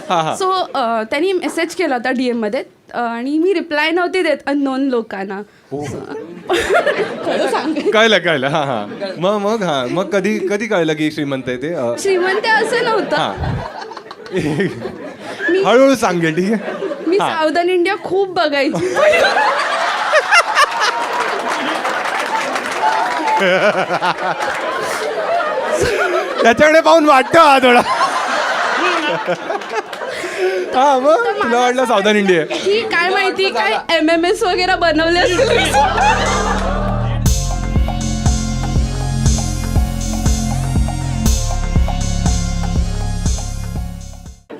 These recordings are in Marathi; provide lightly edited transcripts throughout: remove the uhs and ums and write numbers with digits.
हा. सो त्यांनी मेसेज केला होता DM मध्ये आणि मी रिप्लाय नव्हती देत अननोन लोकांना. खरं सांग, कळलं हा. मग कधी कळलं की श्रीमंत आहे ते? श्रीमंत आहे असं नव्हतं. हळूहळू सांगेल, ठीक आहे. मी सावधान इंडिया खूप बघायची. त्याच्याकडे पाहून वाटतं हा थोडा. हा, मग तुला वाटलं सावधान इंडिया की काय माहिती काय MMS वगैरे बनवले असतील.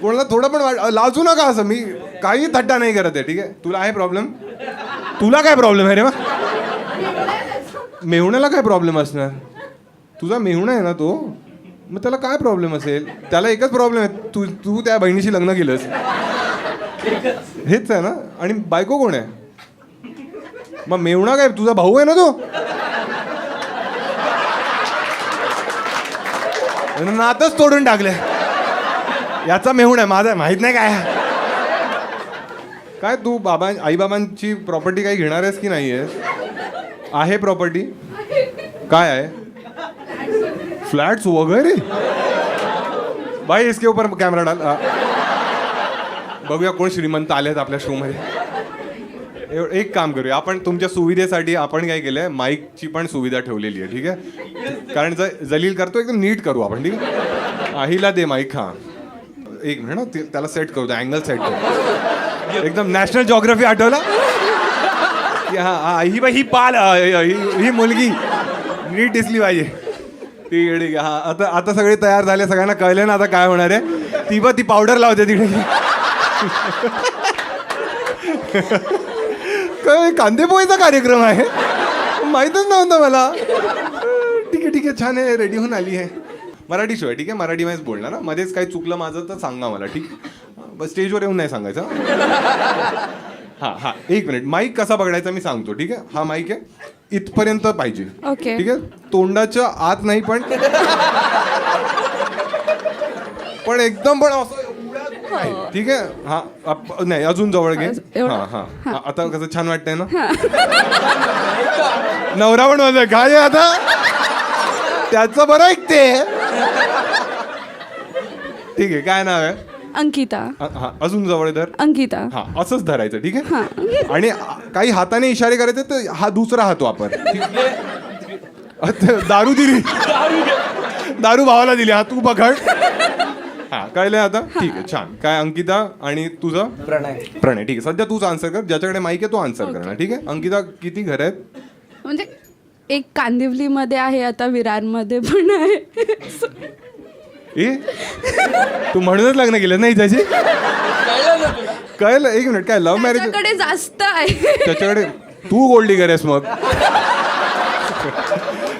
कोणाला थोडं पण लाजू नका असं. मी काही थट्टा नाही करत आहे, ठीक आहे. तुला आहे प्रॉब्लेम? तुला काय प्रॉब्लेम आहे रे? मग मेहुण्याला काय प्रॉब्लेम असणार? तुझा मेहुणा आहे ना तो, मग त्याला काय प्रॉब्लेम असेल? त्याला एकच प्रॉब्लेम आहे, तू त्या बहिणीशी लग्न केलंस, हेच आहे ना. आणि बायको कोण आहे? मग मेहुणा काय तुझा भाऊ आहे ना तो? नातच तोडून टाकले. याचा मेहुण आहे, माझा माहित नाही काय तू आई बाबांची प्रॉपर्टी काही घेणार आहेस की नाही आहे प्रॉपर्टी? काय आहे? फ्लॅट्स वगैरे? भाई इसके ऊपर कॅमेरा डाल. बघूया कोण श्रीमंत आलेत आपल्या शो मध्ये. एक काम करूया आपण, तुमच्या सुविधेसाठी आपण काय केलंय, माईकची पण सुविधा ठेवलेली आहे, ठीक आहे. कारण जलील करतो एकदम नीट करू आपण, ठीक आहे. हिला दे माईक. हा, एक मिनिट ना, त्याला सेट करू दे, अँगल सेट करू. एकदम नॅशनल जॉग्राफी आठवला की हा ही पाल, ही मुलगी नीट दिसली पाहिजे. ठीक आहे. हा, आता सगळे तयार झाले, सगळ्यांना कळले ना आता काय होणार आहे. ती पावडर लावते तिकडे. काय कांदे पोहेचा कार्यक्रम आहे, माहीतच नव्हतं मला. ठीक आहे, छान आहे, रेडी होऊन आली आहे. मराठी शो आहे, ठीक आहे. मराठी मध्येच बोलणार ना. मध्येच काही चुकलं माझं तर सांगा मला, ठीक. बस स्टेजवर येऊन नाही सांगायचं. हा, एक मिनिट. माईक कसा बघायचा मी सांगतो, ठीक आहे. हा माईक आहे, इथपर्यंत पाहिजे, ओके. ठीक आहे. तोंडाच्या आत नाही, पण एकदम पण असं, ठीक आहे. हा, नाही अजून जवळ घे. हा. आता कसं छान वाटतंय ना? नवरा पण माझा काय आता त्याचं बरं ऐकते. ठीक आहे. काय नाव आहे? अंकिता. हा, अजून जवळ धर. अंकिता. हा, असंच धरायचं, ठीक आहे. आणि काही हाताने इशारे करायचे, तर हा दुसरा हात वापर. दारू दिली, दारू भावाला दिली, हा तू पकड. हा, कळलंय आता? ठीक आहे, छान. काय अंकिता आणि तुझं? प्रणय. ठीक आहे. सध्या तूच आन्सर कर, ज्याच्याकडे माईक आहे तो आन्सर करणार, ठीक आहे. अंकिता, किती घर आहेत? म्हणजे एक कांदिवलीमध्ये आहे, आता विरारमध्ये पण आहे. तू म्हणूनच लग्न केलं नाही त्याची? कळलं. एक मिनिट. काय लव्ह मॅरेज? त्याच्याकडे जास्त आहे. त्याच्याकडे तू गोल्ड डिगर आहेस मग?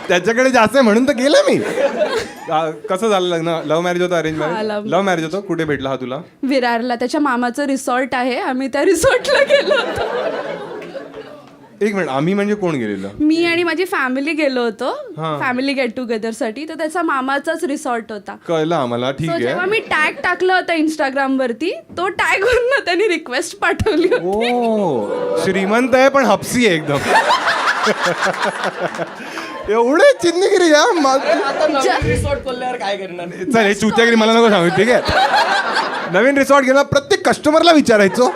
त्याच्याकडे जास्त आहे म्हणून तर केलं मी. कसं झालं लग्न? लव्ह मॅरेज होतं, अरेंज मॅरेज? लव्ह मॅरेज होतं. कुठे भेटला हा तुला? विरारला. त्याच्या मामाचं रिसॉर्ट आहे, आम्ही त्या रिसॉर्टला गेलो होतो. एक मिनिट, आम्ही म्हणजे कोण गेलेलं? मी आणि माझी फॅमिली गेलो होतो, फॅमिली गेट टुगेदर साठी. तर त्याचा मामाचाच रिसॉर्ट होता. कळलं आम्हाला, ठीक आहे. जेव्हा मी टॅग टाकलं होतं इंस्टाग्राम वरती, तो टॅग वरून त्यांनी रिक्वेस्ट पाठवली होती. ओ, श्रीमंत आहे पण हपसी आहे एकदम. एवढे चिन्हगिरी या. रिसॉर्ट खोलल्यावर काय करणार? चल, हे चुत्यागिरी मला नको सांगू, ठीक आहे. नवीन रिसॉर्ट गेला, प्रत्येक कस्टमरला विचारायचो.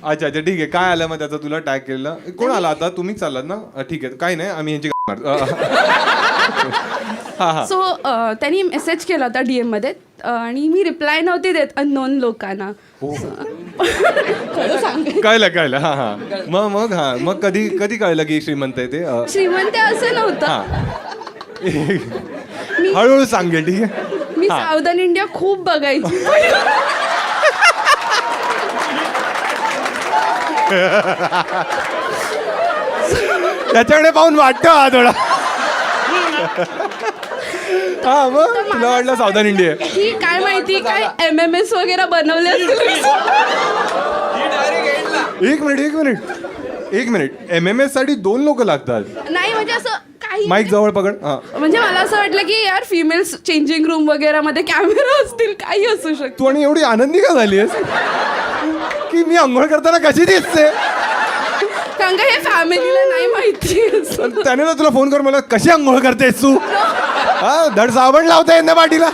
अच्छा, ठीक आहे. काय आलं मग त्याचं? तुला टॅग केलं कोण आला? आता तुम्हीच चाललात ना? ठीक आहे, काही नाही, आम्ही यांची सो त्यांनी मेसेज केला होता DM मध्ये आणि मी रिप्लाय नव्हती देत अननोन लोकांना. खरं सांग, कळलं. हा. मग कधी कळलं की श्रीमंत आहे ते? श्रीमंत आहे असं नव्हतं. हळूहळू सांगेल, ठीक आहे. मी सावधान इंडिया खूप बघायची. त्याच्याकडे पाहून वाटतं हा थोडा. हा, मग तुला वाटलं सावधान इंडिया की काय माहिती काय MMS वगैरे बनवले असतील. एक मिनिट. MMS साठी 2 लोक लागतात? नाही म्हणजे असं काही माईक जवळ पकड हा. म्हणजे मला असं वाटलं की यार फिमेल्स चेंजिंग रूम वगैरे मध्ये कॅमेरा असतील, काही असू शकतो. तू आणि एवढी आनंदी का झाली की मी आंघोळ करताना कशी दिसते? कारण का हे फॅमिलीला नाही माहिती. त्याने ना तुला फोन करून मला कशी आंघोळ करतेस तू? हा धड साबण लावता येत ना पाठीला?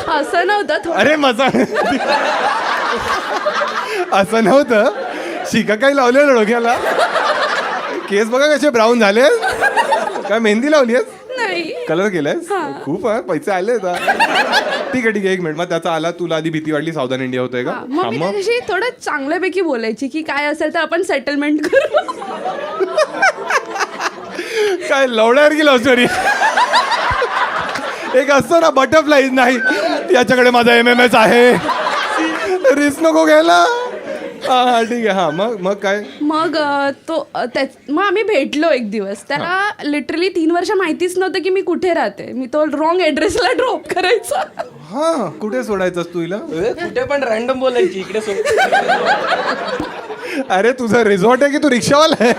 असं नव्हतं. अरे मजा असं नव्हतं. शिका काही लावलेलं डोक्याला? केस बघा कसे ब्राऊन झाले. काय मेहंदी लावली आहेस? नाही. कलर केलायस? खूप पैसे आले ठीक आहे 1 मिनिट. मग त्याचा आला, तुला आधी भीती वाटली सावधान इंडिया होतोय का? मग मी त्याच्याशी थोडं चांगल्यापैकी बोलायची की काय असेल तर आपण सेटलमेंट करू. काय लवड्यावर की लव्ह स्टोरी? एक असतं ना बटरफ्लाय, नाही याच्याकडे माझा MMS आहे, रिस्क नको घ्यायला. हा ठीक आहे. हा मग काय? मग मग आम्ही भेटलो एक दिवस. त्याला लिटरली 3 वर्ष माहितीच नव्हतं की मी कुठे राहते. मी तो रॉंग ऍड्रेसला ड्रॉप करायचा. हा कुठे सोडायचंस तू हिला? कुठे पण रॅन्डम बोलायची इकडे अरे तुझं रिसॉर्ट आहे की तू रिक्षावाला आहे?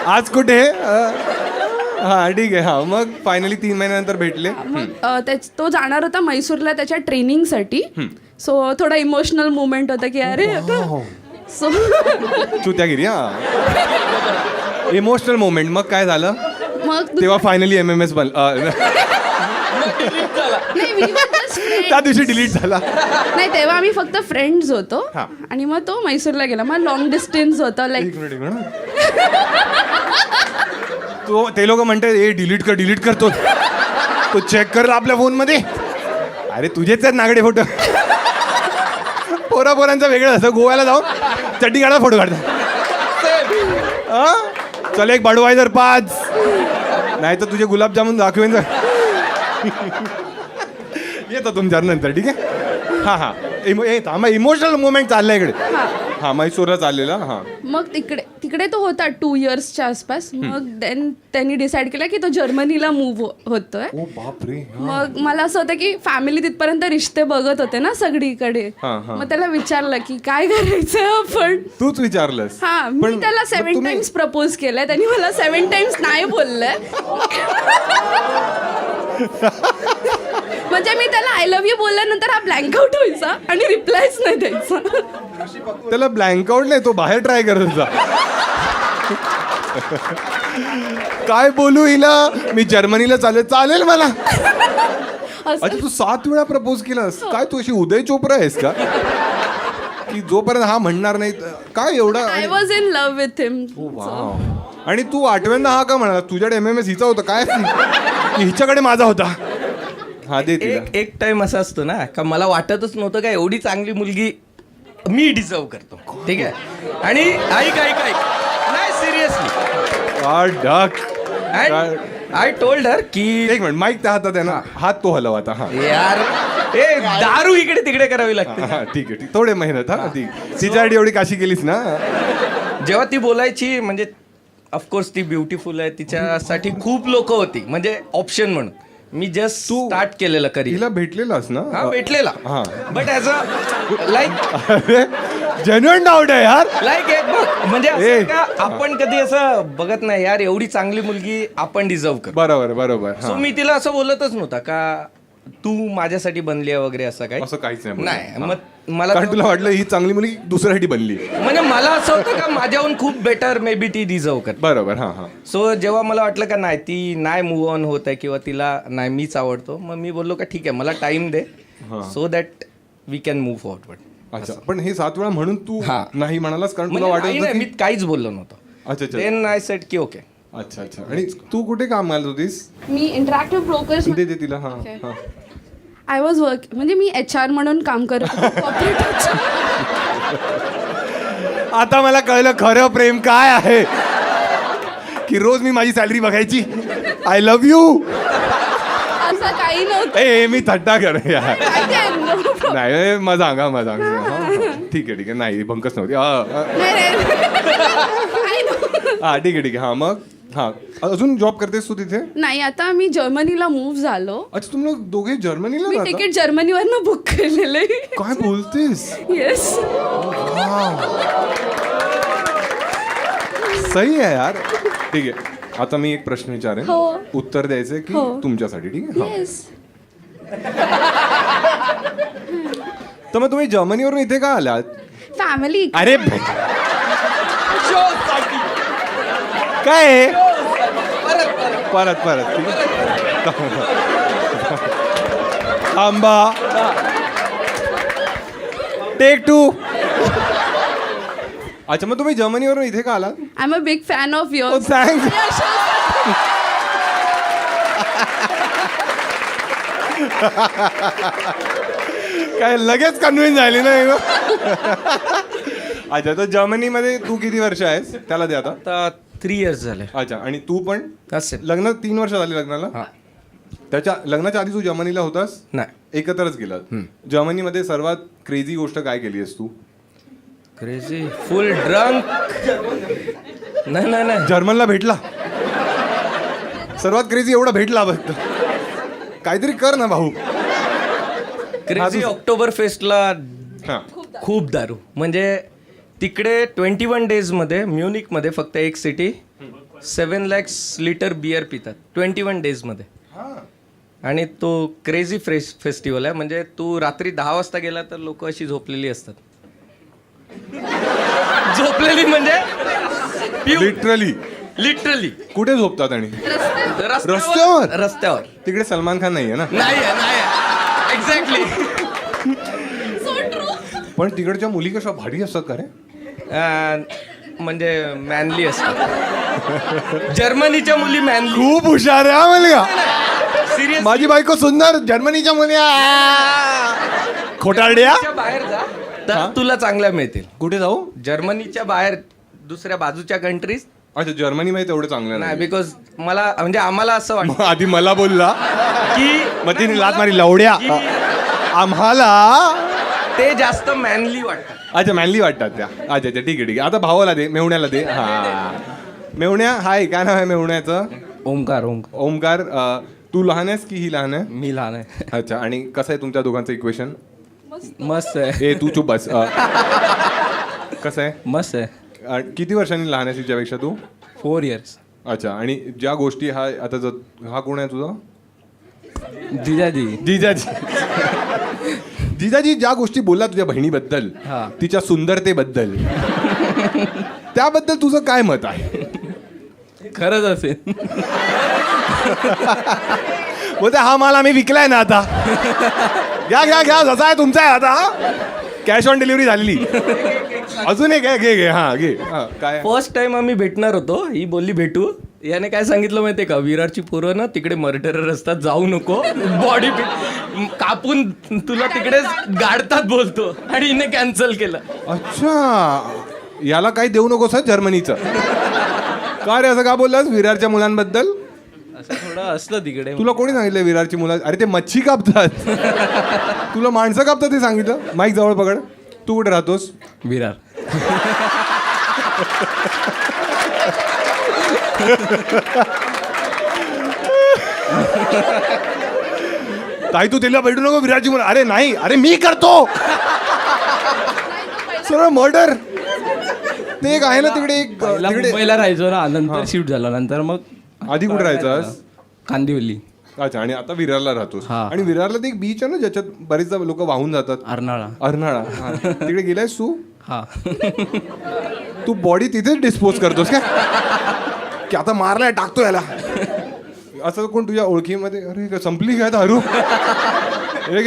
आज कुठे? हा ठीक आहे. हा मग फायनली 3 महिन्यानंतर भेटले. मग तो जाणार होता मैसूरला त्याच्या ट्रेनिंगसाठी. सो थोडा इमोशनल मुवमेंट होता की अरे सो चुत्यागिरी. हा इमोशनल मोमेंट. मग काय झालं? मग तेव्हा फायनली MMS बन नाही, we were just friends. त्या दिवशी डिलीट झाला. नाही, तेव्हा आम्ही फक्त फ्रेंड्स होतो. हा. आणि मग तो मैसूरला गेला. मग लॉंग डिस्टन्स होता लाईक. एक मिनिट. तो ते लोक म्हणतात ए डिलीट कर तो चेक कर आपल्या फोन मध्ये. अरे तुझेच आहेत नागडे फोटो. पोरांचं वेगळं असं. गोव्याला जाऊन चड्डी काढा फोटो काढता. चल एक बडवायझर 5, नाही तर तुझे गुलाबजामुन दाखवेन. येतो तुमच्या नंतर ठीक आहे. हा इमोशनल मुवमेंट चाललाय इकडे. हा मैसूरला चाललेला. हा मग तिकडे तो होता 2 इयर्सच्या आसपास. मग देन त्यांनी डिसाईड केलं की तो जर्मनीला मूव्ह होतोय. ओ बापरे. मग मला असं होतं की फॅमिली तिथपर्यंत रिश्ते बघत होते ना सगळीकडे. मग त्याला विचारलं की काय करायचं आपण. तूच विचारलंस? हा मी त्याला 7 टाइम्स प्रपोज केलंय. त्यांनी मला 7 टाइम्स नाही बोललंय. म्हणजे मी त्याला आय लव्ह यू बोलल्यानंतर हा ब्लँक आउट व्हायचा आणि रिप्लायच नाही द्यायचा. त्याला ब्लँक आउट नाही, तो बाहेर ट्राय करत होता. काय बोलू हिला? मी जर्मनीला चालेल मला. अच्छा तू 7 वेळा प्रपोज केलास? काय तू अशी उदय चोप्रा आहेस का की जोपर्यंत हा म्हणणार नाही काय एवढा? I was in love with him. आणि तू 8व्यांदा हा का म्हणाला? तुझ्याकडे MMS हिचा होता काय की हिच्याकडे माझा होता? हा दे तिला. एक टाइम असा असतो ना का मला वाटतच नव्हतं का एवढी चांगली मुलगी मी डिझर्व करतो. ठीक आहे. आणि ऐक नाही सिरियसली आय टोल्ड हर की एक मिनिट माईक त्या हातात आहे ना, हात तो हलव आता. हा यार दारू इकडे तिकडे करावी लागते. हा ठीक आहे थोडे मेहनत. हा ती तिच्यासाठी एवढी काशी केलीस ना. जेव्हा ती बोलायची म्हणजे ऑफकोर्स ती ब्युटिफुल आहे, तिच्यासाठी खूप लोक होती म्हणजे ऑप्शन म्हणून. मी जस्ट स्टार्ट केलेलं करी. तिला भेटलेलास ना? हा भेटलेला. But as a like genuine doubt आहे यार. लाईक म्हणजे असं का आपण कधी असं बघत नाही यार एवढी चांगली मुलगी आपण डिझर्व कर. बरोबर. सो मी तिला असं बोलतच नव्हता का तू माझ्यासाठी बनली आहे वगैरे असं काय. असं काहीच नाही. मग मला कारण तुला वाटलं ही चांगली मुलगी दुसऱ्यासाठी बनली. म्हणजे मला असं होतं का माझ्याहून खूप बेटर मे बी ती डिझर्व कर. बरोबर. हा सो जेव्हा मला वाटलं का नाही ती नाही मूव्ह ऑन होत आहे किंवा तिला नाही मीच आवडतो, मग मी बोललो का ठीक आहे मला टाइम दे so that we can move forward. अच्छा पण हे 7 वेळा म्हणून तू हा. नाही म्हणालास कारण तुला म्हणजे वाटत नाही, मी काहीच बोललो नव्हतो. अच्छा. देन आय सेड की ओके. अच्छा. आणि तू कुठे काम घालत होतीस? मी इंटरॅक्टिव्ह ब्रोकर्स. दे तिला. हा आय वॉज म्हणजे मी HR म्हणून काम करत होते. आता मला कळलं खरं प्रेम काय आहे की रोज मी माझी सॅलरी बघायची. आय लव्ह यू असं काही नव्हतं. ए मी थट्टा कर यार. माहिती आहे, no. नाही मजा ठीक आहे नाही भंकस नव्हती. हा ठीक आहे हा मग हा अजून जॉब करतेस तू तिथे? नाही आता मी जर्मनीला मूव्ह झालो. अच्छा तुम्ही दोघे जर्मनीला मी राहता? तिकीट जर्मनीवरनं बुक केलेलं आहे. काय बोलतेस? येस. सही आहे यार. ठीक आहे, आता मी एक प्रश्न विचारेन, हो. उत्तर द्यायचंय की हो. तुमच्यासाठी? ठीक आहे, हा. येस. तर मग तुम्ही जर्मनीवरून इथे का आलात? फॅमिली. अरे काय आहे? परत ठीक आहे. थांबा, टेक 2. अच्छा, मग तुम्ही जर्मनीवरून इथे का आलात? I am a big fan of Oh, yours. thanks. काय लगेच कन्व्हिन्स झाली ना ही? अच्छा, तर जर्मनीमध्ये तू किती वर्ष आहेस त्याला दे आता. आता 3 years झाले अच्छा, आणि तू पण असेल. लग्न 3 वर्ष झाली लग्नाला? हा. त्याच्या लग्नाच्या आधी तू जर्मनीला होतास? नाही. एकत्रच गेलात. जर्मनीमध्ये सर्वात क्रेझी गोष्ट काय केली आहेस तू? क्रेझी फुल ड्रंक. नाही जर्मनला भेटला? सर्वात क्रेझी एवढा भेटला फक्त. काहीतरी कर ना भाऊ. क्रेझी ऑक्टोबर फेस्टला हा. खूप दारू. म्हणजे तिकडे 21 डेजमध्ये म्युनिकमध्ये फक्त एक सिटी 7 lakhs लिटर बियर पितात 21 डेजमध्ये. आणि तो क्रेझी फेस्टिवल आहे. म्हणजे तू रात्री 10 वाजता गेला तर लोक अशी झोपलेली असतात. झोपलेली म्हणजे लिटरली कुठे झोपतात? आणि रस्त्यावर. रस्त्यावर. तिकडे सलमान खान नाहीये ना? नाही एक्झॅक्टली. पण तिकडच्या मुली कशा भारी असतात का रे? म्हणजे मॅनली असतात. जर्मनीच्या मुली मॅनली. खूप हुशार आहे हा मुलगा. सिरियस. माझी बायको सुंदर, जर्मनीच्या मुली खोटारड्या. बाहेर जा तर तुला चांगल्या मिळतील. कुठे जाऊ? जर्मनीच्या बाहेर दुसऱ्या बाजूच्या कंट्रीज अच्छा, जर्मनीमध्ये तेवढं चांगलं नाही. बिकॉज मला म्हणजे आम्हाला असं वाटतं मग आधी मला बोलला की मग तिने लात मारी लवड्या. आम्हाला ते जास्त मॅनली वाटतात. अच्छा, मॅनली वाटतात त्या. अच्छा, ठीक आहे. आता भावाला दे, मेवण्याला दे. हा, मेवण्या. हाय, काय नाव आहे मेवण्याचं? ओमकार. ओमकार. तू लहान आहेस की ही लहान आहे? मी लहान आहे. अच्छा, आणि कसं आहे तुमच्या दोघांचं इक्वेशन? मस्त आहे. ए तू चुप बस. कसं आहे? मस्त आहे. किती वर्षांनी लहान आहेस तिच्यापेक्षा तू? 4 years. अच्छा, आणि ज्या गोष्टी हा कोण आहे तुझा? जिजाजी. जिजाजी ज्या गोष्टी बोलला तुझ्या बहिणीबद्दल, हा. तिच्या सुंदरतेबद्दल, त्याबद्दल तुझं काय मत आहे? खरंच असेल. बोलते हा माल आम्ही विकलाय ना आता. घ्या जसा आहे तुमचा आहे आता. कॅश ऑन डिलिव्हरी झालेली. अजून एक आहे, घे. हा, घे. काय? फर्स्ट टाइम आम्ही भेटणार होतो. ही बोलली भेटू. याने काय सांगितलं माहितीये का? विरारची पोरं ना तिकडे मर्डरर असतात, जाऊ नको. बॉडी कापून तुला तिकडे गाडतात बोलतो. आणि हिने कॅन्सल केलं. अच्छा, याला काही देऊ नकोस हा जर्मनीचं. का रे असं का बोललास विरारच्या मुलांबद्दल? असं थोडं असलं तिकडे. तुला कोणी सांगितलं विरारची मुलं? अरे ते मच्छी कापतात. तुला माणसं कापतात ते सांगितलं? माईक जवळ पकड. तू कुठे राहतोस? विरार. ताई तू तिला भेटू नको विरारची मुलं. अरे नाही, अरे मी करतो सरळ मर्डर. ते एक आहे ना तिकडे, एक तिकडे. मुंबईला राहायचो ना, नंतर शिफ्ट झाला. नंतर मग आधी कुठे राहायचास? कांदिवली. अच्छा, आणि आता विरारला राहतोस. हा. आणि विरारला ते एक बीच आहे ना ज्याच्यात बरेचदा लोक वाहून जातात. अर्नाळा. हा. तिकडे गेलायस तू? हा. तू बॉडी तिथेच डिस्पोज करतोस का? की आता मारलाय, टाकतो याला. असं कोण तुझ्या ओळखीमध्ये? अरे संपली काय दारू?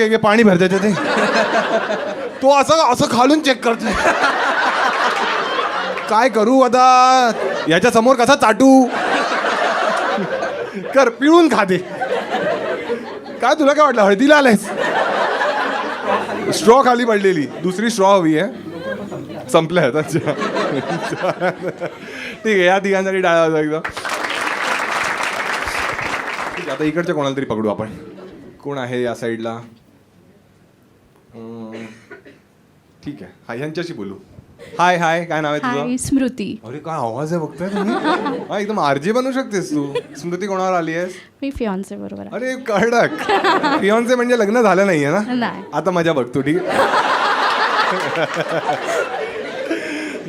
घे पाणी भर त्याच्यात ते. तो असं खालून चेक करतो. काय करू आता याच्या समोर, कसा चाटू? कर, पिळून खाते. काय तुला काय वाटलं हळदीला आलायस? स्ट्रॉ खाली पडलेली, दुसरी स्ट्रॉ हवी आहे. संपल्या आहेत. अच्छा ठीक आहे, या तिघांसाठी डाळा होता एकदा. ठीक आहे, आता इकडच्या कोणाला तरी पकडू आपण. कोण आहे या साईडला? ठीक आहे, हा ह्यांच्याशी बोलू. हाय, काय नाव आहे तुझं? हाय, स्मृती. अरे काय आवाज आहे बघताय तुम्ही? हा, एकदम आरजे बनू शकतेस तू. स्मृती कोणावर आली आहेस? मी फियांसे बरोबर आहे. अरे कडक. फियॉन्से म्हणजे लग्न झालं नाहीये ना? नाही. आता मजा बघतो. ठीक आहे.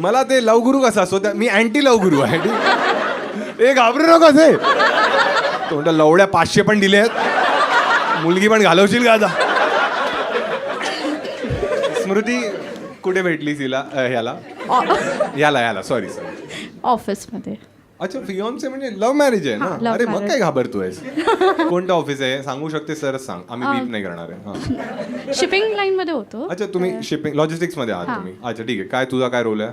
मला ते लव गुरु कसा असतो, मी अँटी लव गुरु आहे. ठीक? ए घाबरू नकोस हे तो म्हणतो लवड्या 500 पण दिले आहेत मुलगी पण घालवशील का आता. स्मृती कुठे भेटलीस हिला ह्याला याला सॉरी ऑफिसमध्ये. अच्छा फियॉन्से म्हणजे लव्ह मॅरेज आहे हा, ना. love अरे मग marriage. काय घाबरतोयस. कोणतं ऑफिस आहे सांगू शकते सरच सांग आम्ही बीप नाही करणार आहे. हा. शिपिंग लाईनमध्ये होतो. अच्छा तुम्ही शिपिंग लॉजिस्टिक्स मध्ये आहात हा. तुम्ही. अच्छा ठीक आहे काय तुझा काय रोल आहे.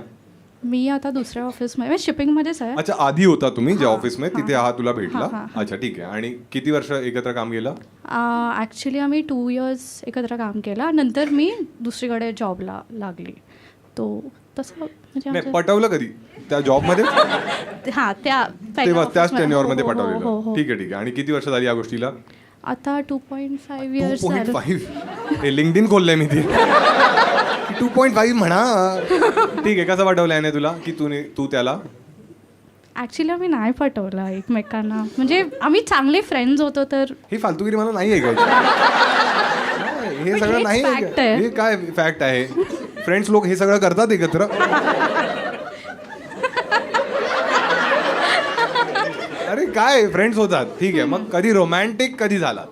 मी आता दुसऱ्या ऑफिसमध्ये शिपिंगमध्येच आहे. अच्छा आधी होता तुम्ही ज्या ऑफिसमध्ये तिथे हा तुला भेटला. हा. अच्छा ठीक आहे आणि किती वर्ष एकत्र काम केलं. ॲक्च्युली आम्ही 2 years एकत्र काम केलं. नंतर मी दुसरीकडे जॉबला लागली. तो तसं म्हणजे नाही पटवलं कधी त्या जॉबमध्ये हां त्या तेव्हा त्याच टेन्युअर मध्ये हो, हो, पटवलेलं. ठीक आहे आणि किती वर्ष झाली या गोष्टीला. आता 2.5 years 2.5 हे लिंक्डइन खोललंय मी ती 2.5 म्हणा. ठीक आहे कसं पाठवलं याने तुला की तू त्याला. ॲक्च्युली आम्ही नाही पटवलं एकमेकांना. म्हणजे आम्ही चांगले फ्रेंड्स होतो तर. ही फालतूगिरी मला नाही आहे काय. हे सगळं हेच नाही fact आहे. हे काय फॅक्ट आहे. फ्रेंड्स लोक हे सगळं करतात एकत्र. अरे काय फ्रेंड्स होतात ठीक आहे मग कधी रोमॅन्टिक कधी झालात.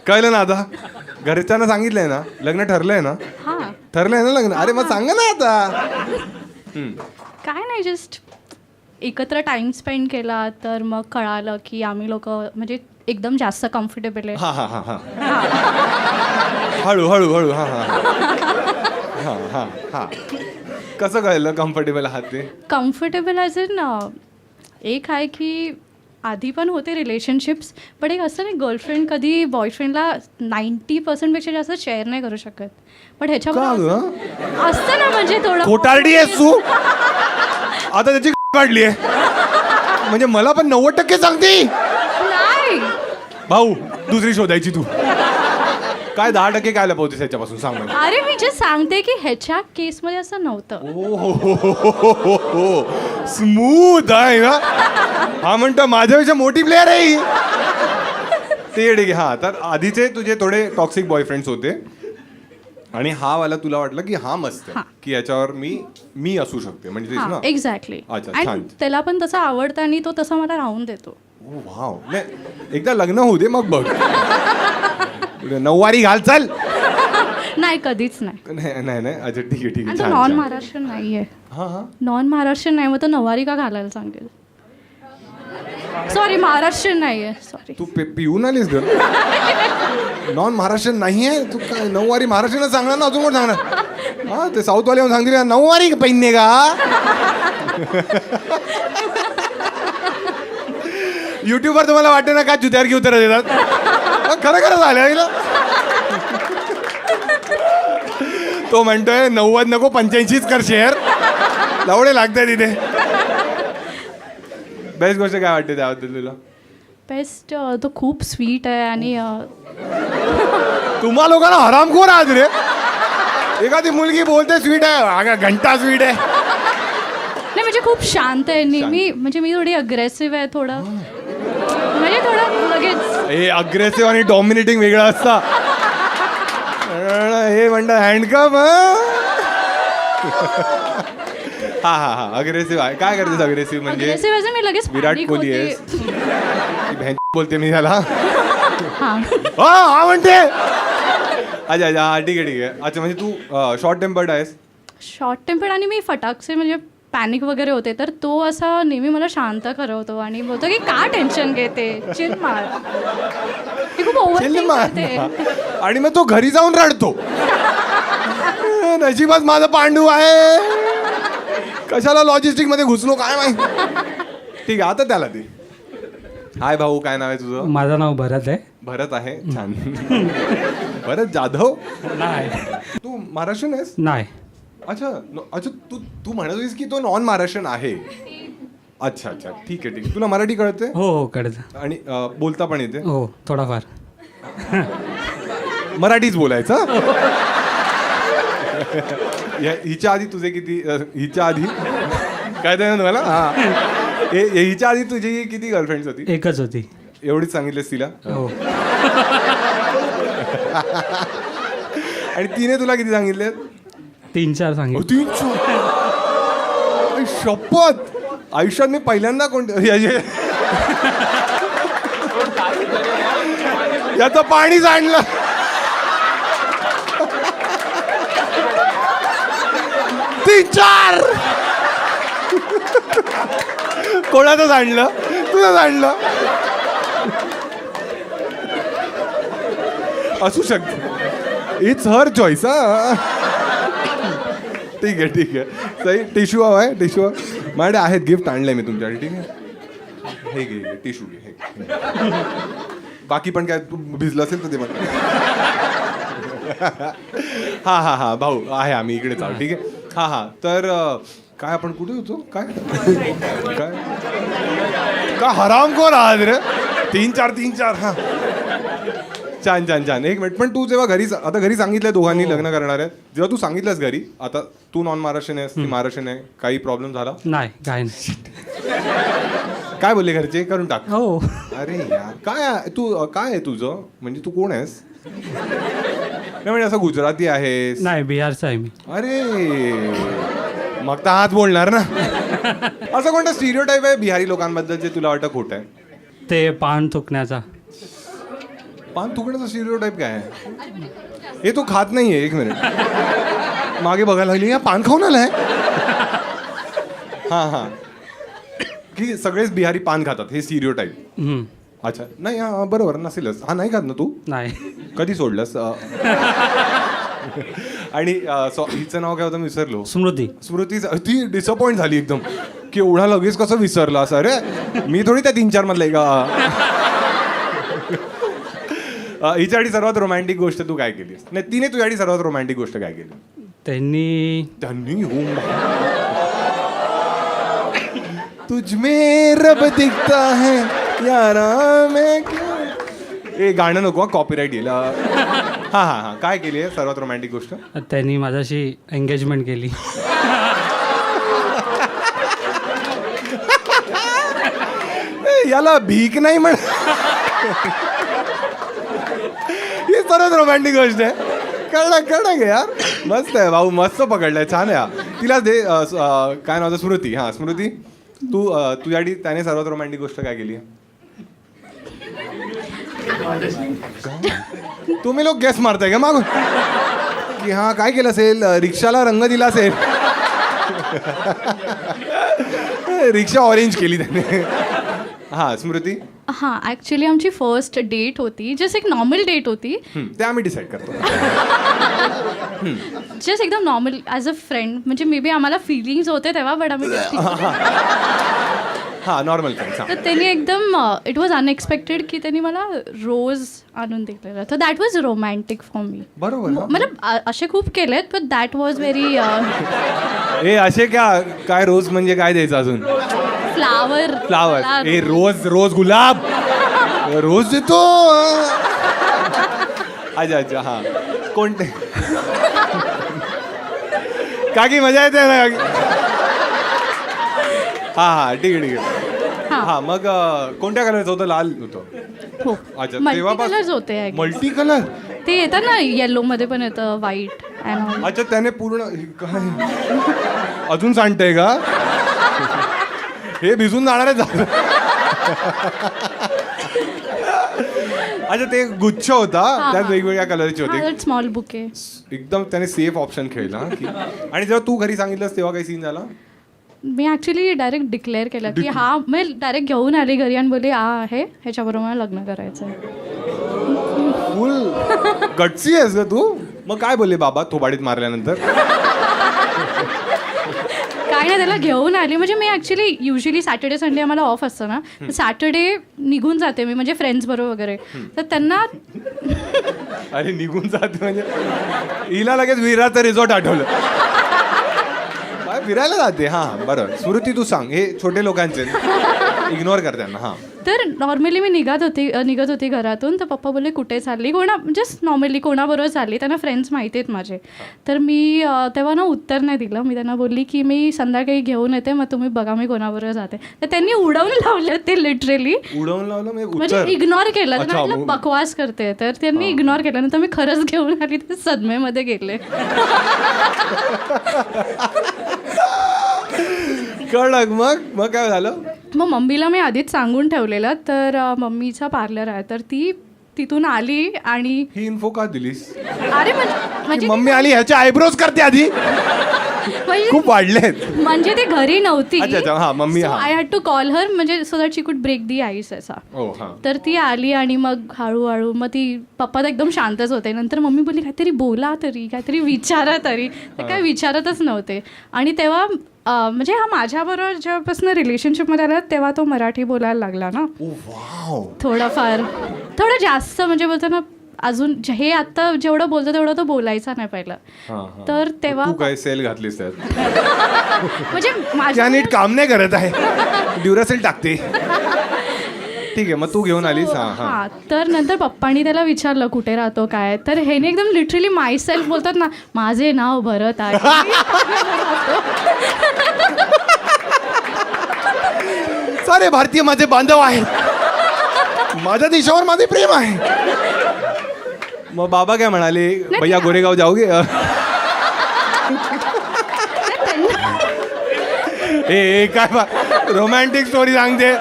कळलं ना आता घरच्यांना सांगितलंय ना लग्न ठरलंय ना. हां ठरलंय ना लग्न. अरे मग सांगा ना आता. काय नाही जस्ट एकत्र टाइम स्पेंड केला तर मग कळालं की आम्ही लोक म्हणजे एकदम जास्त कम्फर्टेबल आहे. हा हा हा हा हळू हळू हळू हा हा हा हा हा कसं कळलं कम्फर्टेबल आहात ते. कम्फर्टेबल ॲज इन एक आहे की आधी पण होते रिलेशनशिप्स बट एक असं नाही गर्लफ्रेंड कधी बॉयफ्रेंडला 90% पेक्षा जास्त शेअर नाही करू शकत. बट ह्याच्यामध्ये असतं ना म्हणजे थोडं खोटारडी आहेस तू आता त्याची काढली आहे म्हणजे मला पण 90% सांगते. नाही भाऊ दुसरी शोधायची तू काय 10% काय लपवतेस ह्याच्यापासून सांग मला. अरे मी जे सांगते की ह्याच्या केसमध्ये असं नव्हतं. स्मूथ आहे ना. हा म्हणतो माझ्यापेक्षा मोठी प्लेअर आहे ही. ते ठीक आहे. हा तर आधीचे तुझे थोडे टॉक्सिक बॉयफ्रेंड्स होते आणि हा वाला तुला वाटलं की हा मस्त आहे की याच्यावर मी असू शकते म्हणजे तेच ना. एक्झॅक्टली. अच्छा, छान. आणि त्याला पण तसं आवडतं आणि तो तसा मला राहून देतो. ओ वाव नाही एकदा लग्न होऊ दे मग बघ. 9वारी घाल चल. नाही कधीच नाही. नाही नाही अच्छा ठीक आहे ठीक आहे आणि तो छान, नॉन छान. महाराष्ट्रीयन नाही आहे. हा हा नॉन महाराष्ट्रीयन नाही मग तो नवारी का घालायला सांगेल. सॉरी महाराष्ट्रीयन नाही आहे सॉरी. तू पिऊन आलीस ग. नॉन महाराष्ट्रीयन नाही आहे तू काय 9वारी महाराष्ट्रीयन सांगणार ना अजून कोण सांगणार. हा ते साऊथवाले येऊन सांगतील 9वारी पहिने का. युट्यूबवर तुम्हाला वाटते ना काय जुत्यावर की उत्तर देतात. खरं खरं झालं तो म्हणतोय 90 नको 85 कर शेअर लवडे लागतंय तिथे. बेस्ट गोष्ट काय वाटते त्याबद्दल तुला. बेस्ट तो खूप स्वीट आहे आणि तुम्हा लोकांना हरामखोर आहात रे. एखादी मुलगी बोलते स्वीट आहे घंटा स्वीट आहे. नाही म्हणजे खूप शांत आहे नेहमी. म्हणजे मी थोडी अग्रेसिव्ह आहे थोडं म्हणजे थोडं लगेच. हे अग्रेसिव्ह आणि डॉमिनेटिंग वेगळं असतं. हे म्हणतात हँडकम. हा हा हा अग्रेसिव्ह आहे. काय करतेस अग्रेसिव्ह म्हणजे अग्रेसिव्ह आहे मी लगेच विराट panic कोहली होते. आहेस. बोलते मी त्याला. हां हा म्हणते. अच्छा अच्छा हा ठीक आहे. अच्छा म्हणजे तू शॉर्ट टेम्पर्ड आहेस. शॉर्ट टेम्पर्ड आणि मी फटाकसे म्हणजे पॅनिक वगैरे होते तर तो असा नेहमी मला शांत करवतो आणि बोलतो की का टेन्शन घेते चिल मार. मी खूप चिल ओव्हर मार. करते. आणि मग तो घरी जाऊन रडतो. नशिबात माझं पांडू आहे. कशाला लॉजिस्टिक मध्ये घुसलो काय माहिती. ठीक आहे आता त्याला ते. हाय भाऊ काय नाव आहे तुझं. माझं नाव भरत आहे. भरत आहे छान. भरत जाधव. नाही तू महाराष्ट्रीयन आहेस. नाही अच्छा अच्छा तू म्हणत होतीस की तो नॉन महाराष्ट्रीयन आहे. अच्छा अच्छा ठीक आहे ठीक आहे. तुला मराठी कळते हो हो कळतं. आणि बोलता पण येते. हो थोडाफार. मराठीच बोलायचं. हिच्या आधी तुझे किती हिच्या आधी काय ते ना तुम्हाला. हा हिच्या आधी तुझी किती गर्लफ्रेंड्स होती. एकच होती. एवढीच सांगितलेस तिला. हो आणि तिने तुला किती सांगितले. 3-4 सांगितलं. 3 शपथ आयुष्यात मी पहिल्यांदा याचं पाणी सांडलं. तीन चार. कोणाचं सांडलं? तुझं सांडलं असू शकत. It's her choice. हा ठीक आहे सही. टिश्यू हवा आहे? टिश्यू माझ्याकडे आहेत, गिफ्ट आणलंय मी तुमच्यासाठी. ठीक आहे, हे घे टिश्यू घे. बाकी पण काय तू भिजलं असेल तर ते पण. हा भाऊ आहे, आम्ही इकडेच आहोत. ठीक आहे. हा तर काय आपण कुठे होतो? काय हरामखोर आहात रे. तीन चार. हा छान. एक मिनिट, पण तू जेव्हा घरी सांगितलंय दोघांनी लग्न करणार आहेत, जेव्हा तू सांगितलंस घरी, आता तू नॉन महाराष्ट्रीयन आहेस, ती महाराष्ट्रीयन आहे, काही प्रॉब्लेम झाला? नाही, काय नाही. काय बोलले घरचे? करून टाक. हो. अरे यार, काय आहे तुझं? म्हणजे तू कोण आहेस? नाही म्हणजे असं गुजराती आहेस? नाही, बिहारचा आहे मी. अरे मग तर हाच बोलणार ना. असं कोणतं स्टिरियोटाईप आहे बिहारी लोकांबद्दल जे तुला वाटतं खोटं आहे? ते पान थुकण्याचा. पान थुकण्याचा स्टिरियोटाईप काय आहे? हे तू खात नाहीये. एक मिनिट, मागे बघायला लागली, या पान खाऊन आलाय. हा की सगळेच बिहारी पान खातात, हे स्टिरियोटाईप. अच्छा, नाही हा बरोबर नसेलच. हा नाही खात ना तू? नाही. कधी सोडलंस? आणि हिचं नाव काय होतं? विसरलो. स्मृती. ती डिसअपॉइंट झाली एकदम की एवढा लगेच कसं विसरला असं. अरे मी थोडी त्या 3-4 मधलं आहे का. हिच्यासाठी सर्वात रोमॅन्टिक गोष्ट तू काय केलीस? नाही, तिने तुझ्यासाठी सर्वात रोमॅन्टिक गोष्ट काय केली? त्यांनी तुझमें रब दिखता है यारा मैं क्यों. ए गाणं नको, कॉपीराईट येईल. हा काय केली आहे सर्वात रोमॅन्टिक गोष्ट? त्यांनी माझ्याशी एंगेजमेंट केली. याला भीक नाही म्हण. ही सर्वात रोमॅन्टिक गोष्ट आहे. कळलं घे यार. मस्त आहे भाऊ, मस्त पकडलंय. छान आहे. तिला दे. काय नाव? स्मृती. हा स्मृती, तू तुझ्यासाठी त्याने सर्वात रोमॅन्टिक गोष्ट काय केली? तुम्ही लोक गेस मारताय का मागून की हा काय केलं असेल? रिक्षाला रंग दिला असेल. रिक्षा ऑरेंज केली त्याने. हा स्मृती. हां, ॲक्च्युली आमची फर्स्ट डेट होती. जस्ट एक नॉर्मल डेट होती. ते आम्ही डिसाईड करतो. जस्ट एकदम नॉर्मल ॲज अ फ्रेंड. म्हणजे मे बी आम्हाला फिलिंग्स होते तेव्हा, बट आम्ही हा नॉर्मल फ्रेंड्स. तर त्यांनी एकदम इट वॉज अनएक्सपेक्टेड की त्यांनी मला रोज आणून दिलेला. तर that was romantic for me. बरोबर. मतलब असे खूप केलेत, बट दॅट वॉज व्हेरी. ए असे काय रोज म्हणजे काय द्यायचं अजून? फ्लावर. ए रोज गुलाब. रोज देतो. अच्छा हा. कोणते? काकी मजा येते ना. हा ठीक आहे. हा मग कोणत्या कलरचं होतं? लाल होतं. अच्छा, मल्टी होते. मल्टी कलर ते येतात ना, येलो मध्ये पण येतं, व्हाईट. अच्छा, त्याने पूर्ण काय अजून सांगतंय का? हे भिजून जाणार आहे. अच्छा, ते गुच्छ होता, त्यात वेगवेगळ्या कलरचे होते. Small bouquet. एकदम त्याने सेफ ऑप्शन खेळला. आणि जेव्हा तू घरी सांगितलंस तेव्हा काही सीन झाला? मी ॲक्च्युली डायरेक्ट डिक्लेअर केलं की हा, मी डायरेक्ट घेऊन आली घरी आणि बोलली आहे ह्याच्याबरोबर मला लग्न करायचं आहे. फुल गटसी आहेस ग तू. मग काय बोलले बाबा थोबाडीत मारल्यानंतर? काय नाही, त्याला घेऊन आली. म्हणजे मी ॲक्च्युली युजली सॅटर्डे संडे आम्हाला ऑफ असतं ना, सॅटर्डे निघून जाते मी, म्हणजे फ्रेंड्स बरोबर वगैरे. तर त्यांना अरे निघून जाते म्हणजे हिला लगेच विराचं रिसॉर्ट आठवलं. काय फिरायला जाते? हा बरोबर. स्मृती तू सांग, हे छोटे लोकांचे इग्नोर कर त्यांना. हा तर नॉर्मली मी निघत होती घरातून. तर पप्पा बोलले कुठे चालली? जस्ट नॉर्मली कोणाबरोबर चालली. त्यांना फ्रेंड्स माहिती आहेत माझे. तर मी तेव्हा ना उत्तर नाही दिलं. मी त्यांना बोलली की मी संध्याकाळी घेऊन येते, मग तुम्ही बघा मी कोणाबरोबर जाते. तर त्यांनी उडवून लावले ते, लिटरली उडवून लावलं म्हणजे इग्नोर केलं. त्यांना बकवास करते, तर त्यांनी इग्नोर केलं. नंतर मी खरंच घेऊन आली, तर सदमेमध्ये गेले. कडक. मग काय झालं? मग मम्मीला मी आधीच सांगून ठेवलेलं, तर मम्मीचा पार्लर आहे, तर ती तिथून आली आणि ही इन्फो का दिलीस? अरे म्हणजे मम्मी आली ह्याचे आयब्रोज करते आधी. खूप वाढलेत. म्हणजे ते घरी नव्हती. अच्छा, हा, मम्मी, हा. I had to call her, म्हणजे सो दॅट शी कुड ब्रेक दी आईस असा. हो, हा. तर ती आली आणि मग हळूहळू मग ती पप्पा तर एकदम शांतच होते. नंतर मम्मी बोलली काहीतरी बोला तरी, काहीतरी विचारा तरी. ते काय विचारतच नव्हते. आणि तेव्हा म्हणजे हा माझ्याबरोबर जेव्हापासून रिलेशनशिपमध्ये आला तेव्हा तो मराठी बोलायला लागला ना. थोडं जास्त, म्हणजे बोलतो ना अजून हे आता जेवढं बोलतो तेवढं तो बोलायचा नाही पहिलं. तर तेव्हा तू काय सेल घातलीस त्यात? म्हणजे त्या माझ्या नीट काम नाही करत आहे. ड्युरासेल टाकते. ठीक आहे, मग तू घेऊन आलीस. हा, तर नंतर पप्पांनी त्याला विचारलं कुठे राहतो काय, तर ह्याने एकदम लिटरली माय सेल्फ बोलतात ना, माझे नाव भरत आहे. सारे भारतीय माझे बांधव आहेत. माझ्या देशावर माझे प्रेम आहे. मग बाबा काय म्हणाले? भैया गोरेगाव जाओगे? ए काय रोमॅन्टिक स्टोरी सांगते.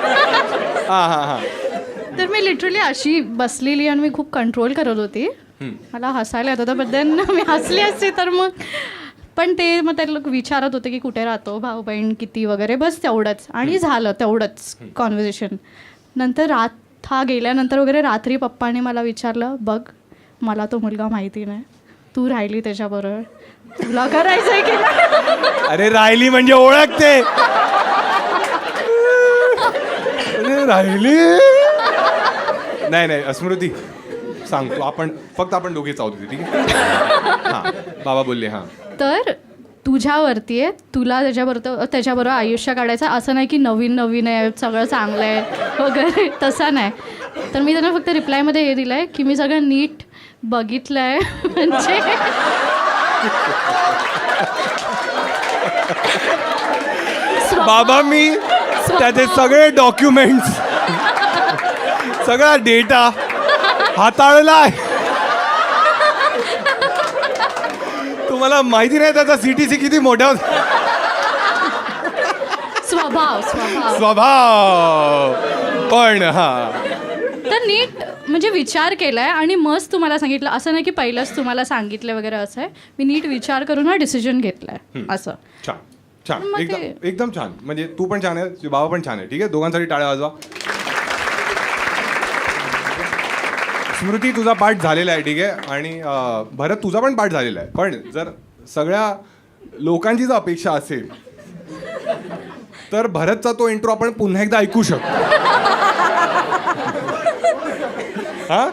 हा. तर मी लिटरली अशी बसलेली आणि मी खूप कंट्रोल करत होती. मला हसायला येत होतं, बद्दल मी हसली असते तर मग. पण ते मग ते लोक विचारत होते की कुठे राहतो, भाऊ बहीण किती वगैरे, बस तेवढंच. आणि झालं तेवढंच कॉन्व्हर्सेशन. नंतर हा गेल्यानंतर वगैरे रात्री पप्पाने मला विचारलं, बघ मला तो मुलगा माहिती नाही, तू राहिली त्याच्याबरोबर, तुला करायचंय की नाही? अरे राहिली म्हणजे ओळखते. राहिली नाही स्मृती, सांगतो आपण दोघेच आहोत, ठीक आहे? हां, बाबा बोलले. हां, तर तुझ्यावरती आहे, तुला त्याच्याबरोबर आयुष्य काढायचं. असं नाही की नवीन आहे, सगळं चांगलं आहे वगैरे, तसं नाही. तर मी त्यांना फक्त रिप्लायमध्ये हे दिलं आहे की मी सगळं नीट बघितलं आहे. म्हणजे बाबा मी त्याचे सगळे डॉक्युमेंट्स, सगळा डेटा हाताळला आहे. तुम्हाला माहिती नाही त्याचा CTC किती मोठा स्वभाव. पण तर नीट म्हणजे विचार केलाय आणि मस्त तुम्हाला सांगितलं. असं नाही की पहिलंच तुम्हाला सांगितलं वगैरे, असं आहे. मी नीट विचार करून हा डिसिजन घेतलाय. असं छान, एकदम छान. म्हणजे तू पण छान आहे, बाबा पण छान आहे. ठीक आहे, दोघांसाठी टाळ्या वाजवा. स्मृती तुझा पाठ झालेला आहे, ठीक आहे. आणि भरत तुझा पण पाठ झालेला आहे. पण जर सगळ्या लोकांची जर अपेक्षा असेल तर भरतचा तो इंट्रो आपण पुन्हा एकदा ऐकू शकतो. हा,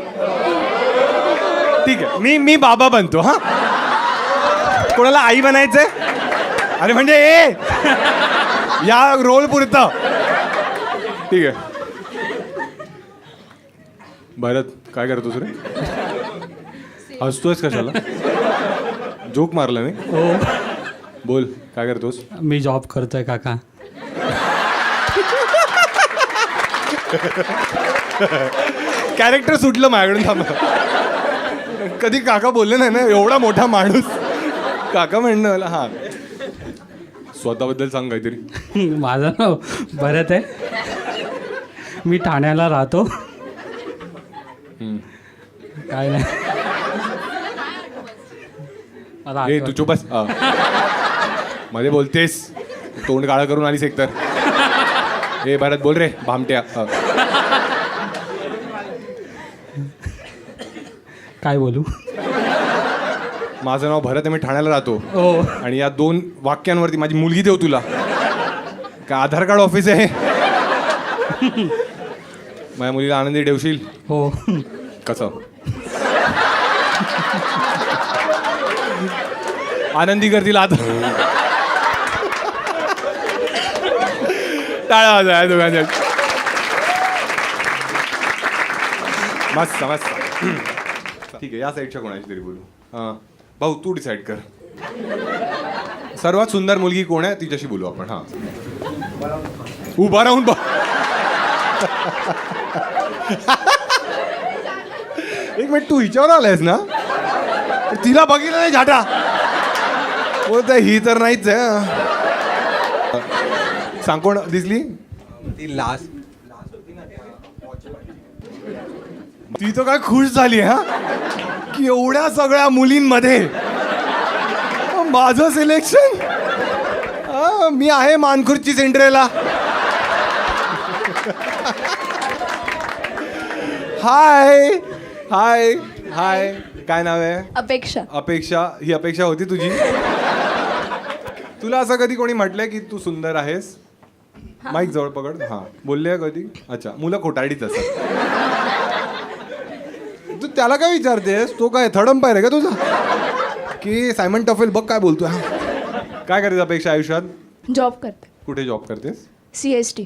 ठीक आहे. मी बाबा बनतो. हा, कोणाला आई बनायचंय? अरे म्हणजे या रोल पुरतं. ठीक आहे. भरत काय करतोस रे? हसतोयस कशाला? जोक मारला मी. हो, बोल काय करतोस? मी जॉब करतोय काका. कॅरेक्टर सुटलं माझ्याकडून. थांबा, कधी काका बोलले नाही ना, एवढा मोठा माणूस काका म्हणणं मला. हा, स्वतःबद्दल सांग काहीतरी. माझं नाव भरत आहे, मी ठाण्याला राहतो. काय नाही. ए तू चुप बस. मध्ये बोलतेस, तोंड काळा करून आलीस एकतर. ए भरत बोल रे भामट्या. काय बोलू? माझं नाव भरत आहे, मी ठाण्याला राहतो. हो. आणि या 2 वाक्यांवरती माझी मुलगी देऊ तुला. काय आधार कार्ड ऑफिस आहे? माझ्या मुलीला आनंदी ठेवशील? हो. कसं आनंदी करतील आता? टाळा वाजवा आहे दोघांच्या. मस्त मस्त. ठीक आहे, या साईडच्या कोणाची तरी बोलू. भाऊ तू डिसाईड कर. सर्वात सुंदर मुलगी कोण आहे तिच्याशी बोलू आपण. हा, उभा राहून एक मिनिट, तू हिच्यावर आलायस ना? तिला बघितलं नाही झाटा बोलत, ही तर नाहीच आहे. सांग कोण दिसली ती लास्ट ती तर काय खुश झाली हा की एवढ्या सगळ्या मुलींमध्ये माझं सिलेक्शन. मी आहे मानखुर्ची सेंट्रेला. हाय हाय हाय काय नाव आहे? अपेक्षा. अपेक्षा. ही अपेक्षा होती तुझी? तुला असं कधी कोणी म्हटलंय की तू सुंदर आहेस? माईक जवळ पकड. हा बोलले कधी? अच्छा, मुलं खोटारडीच असतात. तू त्याला काय विचारतेस? तो काय थर्ड अंपायर आहे का तुझा की सायमन टफेल? बघ काय बोलतोय. काय करतेस अपेक्षा आयुष्यात? जॉब करते. कुठे जॉब करतेस? CST.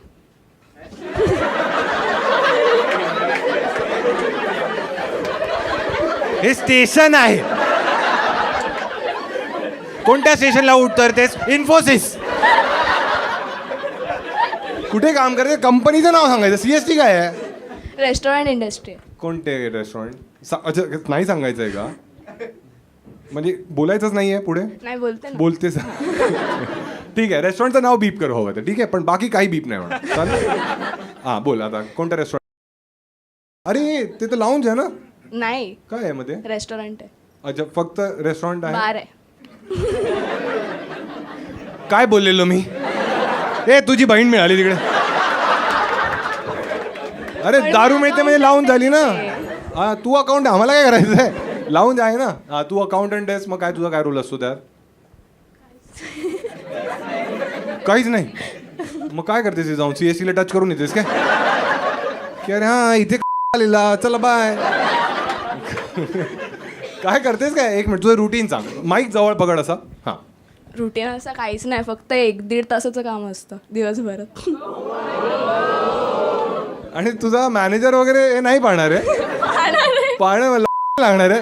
हे स्टेशन आहे. कोणत्या स्टेशनला उतरतेस? इन्फोसिस. कुठे काम करते? कंपनीचं नाव सांगायचं. CST काय आहे? Restaurant industry. कोणते रेस्टॉरंट? अच्छा, नाही सांगायचं आहे का? म्हणजे बोलायचंच नाही आहे पुढे? नाही बोलते ना. बोलतेस. ठीक आहे, रेस्टॉरंटचं नाव बीप कर हवं तर ठीक आहे, पण बाकी काही बीप नाही म्हणा. चालेल. हां बोल आता कोणतं रेस्टॉरंट? अरे ते तर लाऊंज आहे ना? नाही, काय आहे मध्ये? रेस्टॉरंट आहे. अच्छा, फक्त रेस्टॉरंट आहे. बार आहे. काय बोललेलो मी? ए तुझी बहीण मिळाली तिकडे. अरे दारू मिळते म्हणजे लावून झाली ना. हा तू अकाउंट, आम्हाला काय करायचं आहे? लावून आहे ना. हा तू अकाउंटंट आहेस, मग काय तुझा काय रोल असतो त्यात? काहीच नाही. मग काय करतेस जाऊन? CST ला टच करून येतेस काय की अरे हा इथे आलेला चला बाय? काय करतेस काय? एक मिनिट तुझं रुटीन सांग. माईक जवळ पकड असा. हां रुटीन असं काहीच नाही, फक्त 1-1.5 तासाचं काम असतं दिवसभरात. आणि तुझा मॅनेजर वगैरे हे नाही पाहणार आहे? पाहणं मला लागणार आहे.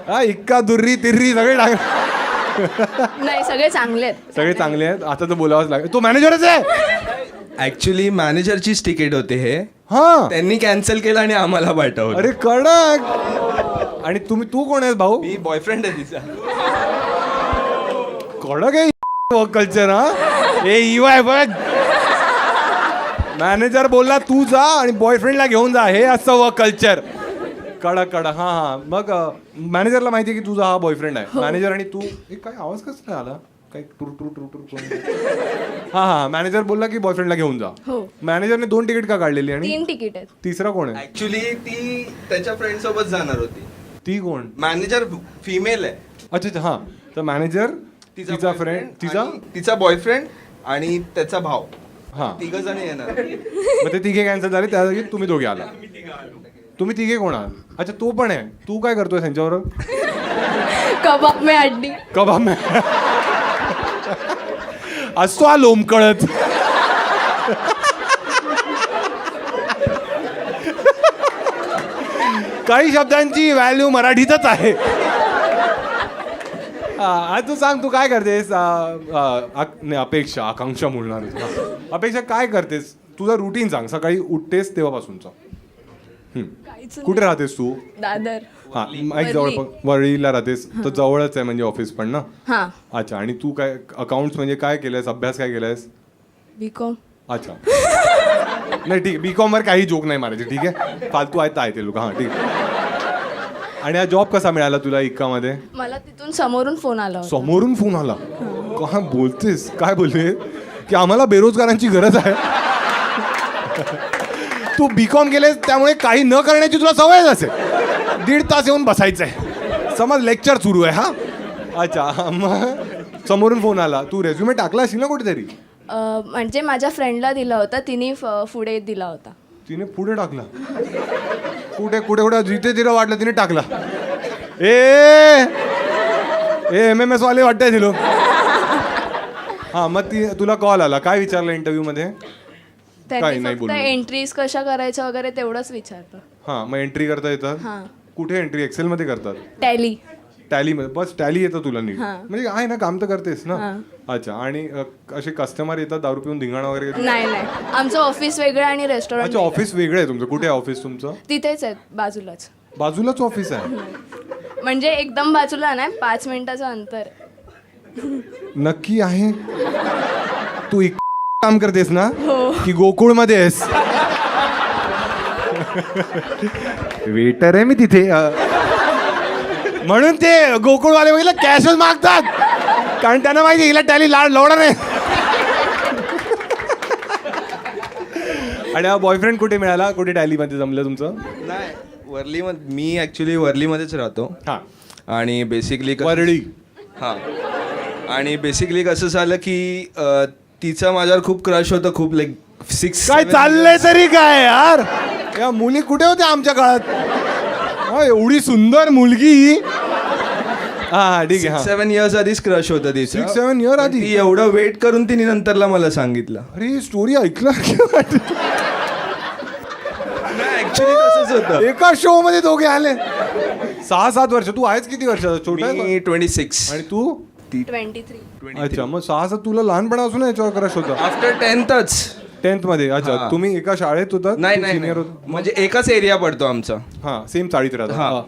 हा इक्का दुर्री तिर्री सगळे नाही, सगळे चांगले आहेत. सगळे चांगले आहेत. आता तर बोलावंच लागेल. तो मॅनेजरच आहे. ऍक्च्युली मॅनेजरचीच तिकीट होते हे. हा त्यांनी कॅन्सल केलं आणि आम्हाला पाठवलं. अरे कडक. आणि तू कोण आहेस भाऊ? मी बॉयफ्रेंड आहे तिचा. कडक आहे कल्चर. हा ए EY बघ. मॅनेजर बोलला तू जा आणि बॉयफ्रेंडला घेऊन जा. हे असं वर्क कल्चर. कडक कडक. हां हां. मग मॅनेजरला माहिती आहे की तुझा हा बॉयफ्रेंड आहे. मॅनेजर आणि तू काय आवाज कसं काय आला? काय टूर टूर टूर टूर. हां हां. मॅनेजर बोलला की बॉयफ्रेंडला घेऊन जा. हो. मॅनेजरने 2 तिकीट का काढलेली? आणि 3 तिकीट आहेत. तिसरा कोण आहे? ऍक्च्युली ती त्याच्या फ्रेंड सोबत जाणार होती. ती कोण? मॅनेजर फिमेल आहे. अच्छा अच्छा. हां तर मॅनेजर तिचा फ्रेंड तिचा बॉयफ्रेंड आणि त्याचा भाव. हां. 3 जण येणार. मग ते तिघे कॅन्सल झाले, त्या जागी तुम्ही दोघे आला. तुम्ही तिघे कोण आहात? अच्छा तो पण आहे. तू काय करतोय त्यांच्यावर? कबाब में हड्डी. कबाब में असतो हा लोमकळत. काही शब्दांची व्हॅल्यू मराठीतच आहे. तू सांग, तू काय करतेस? नाही, अपेक्षा, आकांक्षा बोलणार आहे. अपेक्षा काय करतेस? तुझं रुटीन सांग, सकाळी उठतेस तेव्हापासूनचा. कुठे राहतेस तू? दादर. हा माईक जवळ वरळीला राहतेस तर जवळच आहे म्हणजे ऑफिस पण ना. हां. अच्छा. आणि तू काय अकाउंट्स म्हणजे काय केलंयस? अभ्यास काय केलायस? BCom. अच्छा. नाही ठीक आहे, BCom वर काही जोक नाही मारायचे. ठीक आहे, फालतू आहे ते लोक. हां ठीक आहे. आणि हा जॉब कसा मिळाला तुला इक्कामध्ये? मला तिथून समोरून फोन आला होता. समोरून फोन आला? काय बोलतेस? काय बोलले की आम्हाला बेरोजगारांची गरज आहे? तू BCom केलेस त्यामुळे काही न करण्याची तुला सवयच असेल. 1.5 तास येऊन बसायचंय. समज लेक्चर सुरू आहे. हा अच्छा. मग समोरून फोन आला. तू रेझ्युमे टाकला असेल ना कुठेतरी? म्हणजे माझ्या फ्रेंडला दिला होता, तिने पुढे दिला होता. तिने पुढे टाकला? कुठे कुठे कुठे जिथे तिला वाटलं तिने टाकला. ए MMS वाले वाटतंय तिलो. हां मग तुला कॉल आला. काय विचारलं इंटरव्ह्यू मध्ये? काही त्यांनी नाही फक्त बोललो. एंट्रीज कशा करायच्या वगैरे तेवढंच विचारतं. हां मग एंट्री करता येतात? हां. कुठे एंट्री? एक्सेल मध्ये करतात? टॅली. टॅलीमध्ये? बस टॅली येतं तुला नीट? हां. म्हणजे आहे ना, काम तर करतेस ना. हां. अच्छा. आणि असे कस्टमर येतात दारू पिऊन धिंगाणा वगैरे करतात? नाही नाही, आमचं ऑफिस वेगळं आणि रेस्टॉरंट. अच्छा, ऑफिस वेगळं आहे तुमचं. कुठे आहे ऑफिस तुमचं? तिथेच आहेत, बाजूलाच. बाजूलाच ऑफिस आहे? म्हणजे एकदम बाजूला नाही, 5 मिनिटाचं अंतर. नक्की आहे? तू काम करतेस ना की गोकुळ मध्ये आहेस? वेटर आहे मी तिथे म्हणून ते गोकुळवाले बघितलं कॅशच मागतात, कारण त्यांना माहिती हिला टॅली लावणार नाही. आणि हा बॉयफ्रेंड कुठे मिळाला, कुठे टॅलीमध्ये जमलं तुमचं? नाही वर्लीमध्ये, मी ॲक्च्युली वर्लीमध्येच राहतो. हां, आणि बेसिकली वरळी. हां, आणि बेसिकली कसं झालं की तिचा माझ्यावर खूप क्रश होतं, खूप लाईक 6 काय चाललंय तरी काय यार, या मुली कुठे होत्या आमच्या काळात? एवढी सुंदर मुलगी. हा ठीक आहे. 7 इयर्स आधीच क्रश होतं तिचं. 6-7 year आधी? ती एवढं वेट करून तिने नंतरला मला सांगितलं. अरे स्टोरी ऐकलं ऍक्च्युली तसंच होतं. एका शो मध्ये दोघे आले. 6-7 वर्ष. तू आहेस किती वर्षाचा? छोटा आहे मी 26. आणि तू? 23. अच्छा, मग 6-7 तुला लहानपणापासून याच्यावर क्रश होता? आफ्टर 10th 10th मध्ये. अच्छा, हा. तुम्ही एका शाळेत होता? नाही नाही सिनियर नाही. होता? म्हणजे एकाच एरिया पडतो आमचा. हा, सेम चाळीत राहता. हा.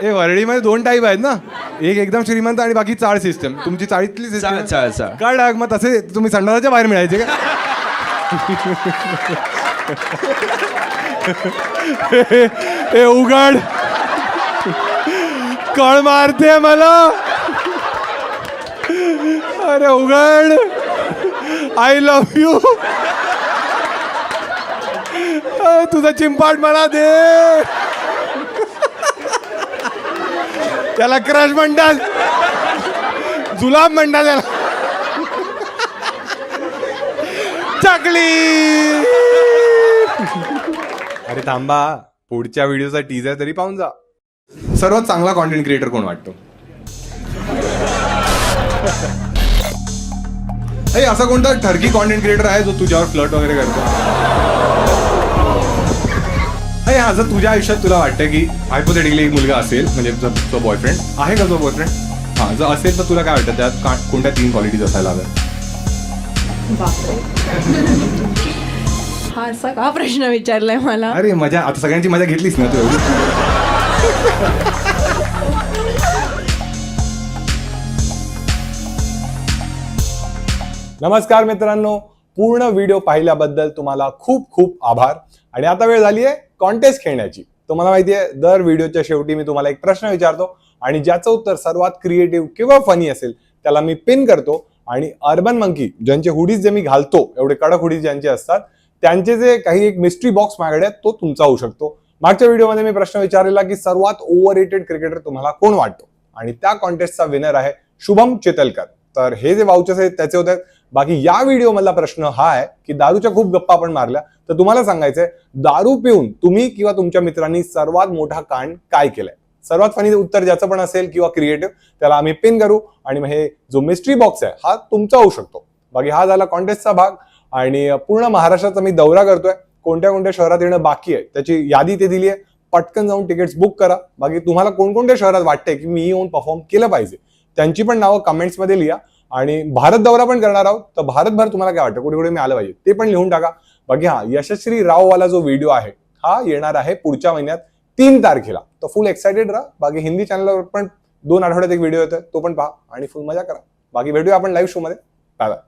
ए वरळीमध्ये 2 टाईप आहेत ना, एक एकदम श्रीमंत आणि बाकी चाळ सिस्टम. तुमची चाळीतली सिस्टम चाळ. काय डाग, मग तसे तुम्ही संडासाच्या बाहेर मिळायचे का? ए उघड, कळ मारते मला. अरे उघड, आय लव्ह यू. तुझा चिंपाट मला दे. त्याला क्रश म्हणतात, जुलाब म्हणतात त्याला. चकली. अरे थांबा, पुढच्या व्हिडिओचा टीजर तरी पाहून जा. सर्वात चांगला कॉन्टेंट क्रिएटर कोण वाटतो? असा कोणता ठरकी कॉन्टेंट क्रिएटर आहे जो तुझ्यावर फ्लर्ट वगैरे करतो? हा, जर तुझ्या आयुष्यात तुला वाटतं की हायपोथेटिकली एक मुलगा असेल, म्हणजे तो बॉयफ्रेंड आहे का, तो बॉयफ्रेंड हा जर असेल तर तुला काय वाटतं त्यात कोणत्या 3 क्वालिटीज असायला हव्या? हा असा का प्रश्न विचारलाय मला? अरे मजा, आता सगळ्यांची मजा घेतलीस ना तू एवढी. नमस्कार मित्रांनो, पूर्ण व्हिडिओ पाहिल्याबद्दल तुम्हाला खूप खूप आभार. आणि आता वेळ झाली आहे कॉन्टेस्ट खेळण्याची. तुम्हाला माहिती आहे, दर व्हिडिओच्या शेवटी मी तुम्हाला एक प्रश्न विचारतो आणि ज्याचं उत्तर सर्वात क्रिएटिव्ह किंवा फनी असेल त्याला मी पिन करतो. आणि अर्बन मंकी ज्यांचे हुडीज जे मी घालतो, एवढे कडक हुडीज ज्यांचे असतात, त्यांचे जे काही एक मिस्ट्री बॉक्स माझ्याकडे तो तुमचा होऊ शकतो. मागच्या व्हिडिओमध्ये मी प्रश्न विचारलेला की सर्वात ओव्हररेटेड क्रिकेटर तुम्हाला कोण वाटतो, आणि त्या कॉन्टेस्टचा विनर आहे शुभम चितलकर. तर हे जे वाउचर्स आहेत त्याचे होते. बाकी या व्हिडिओ मधला प्रश्न हा आहे की दारूच्या खूप गप्पा आपण मारल्या, तर तुम्हाला सांगायचंय दारू पिऊन तुम्ही किंवा तुमच्या मित्रांनी सर्वात मोठा कांड काय केलाय. सर्वात फनी उत्तर ज्याचं पण असेल किंवा क्रिएटिव्ह त्याला आम्ही पिन करू, आणि मग हे जो मिस्ट्री बॉक्स आहे हा तुमचा होऊ शकतो. बाकी हा झाला कॉन्टेस्टचा भाग. आणि पूर्ण महाराष्ट्राचा मी दौरा करतोय, कोणत्या कोणत्या शहरात येणं बाकी आहे त्याची यादी ते दिली आहे. पटकन जाऊन तिकीट्स बुक करा. बाकी तुम्हाला कोणकोणत्या शहरात वाटतंय की मी येऊन परफॉर्म केलं पाहिजे त्यांची पण नावं कमेंट्समध्ये लिहा. आणि भारत दौरा पण करणार आहोत, तर भारतभर तुम्हाला काय वाटतं कुठे कुठे मी आलं पाहिजे ते पण लिहून टाका. बाकी हा यशस्वी राववाला जो व्हिडिओ आहे हा येणार आहे पुढच्या महिन्यात 3 तारखेला. तर फुल एक्साइटेड राहा. बाकी हिंदी चॅनलवर पण 2 आठवड्यात एक व्हिडिओ येतोय, तो पण पहा आणि फुल मजा करा. बाकी भेटूया आपण लाईव्ह शो मध्ये. Bye bye.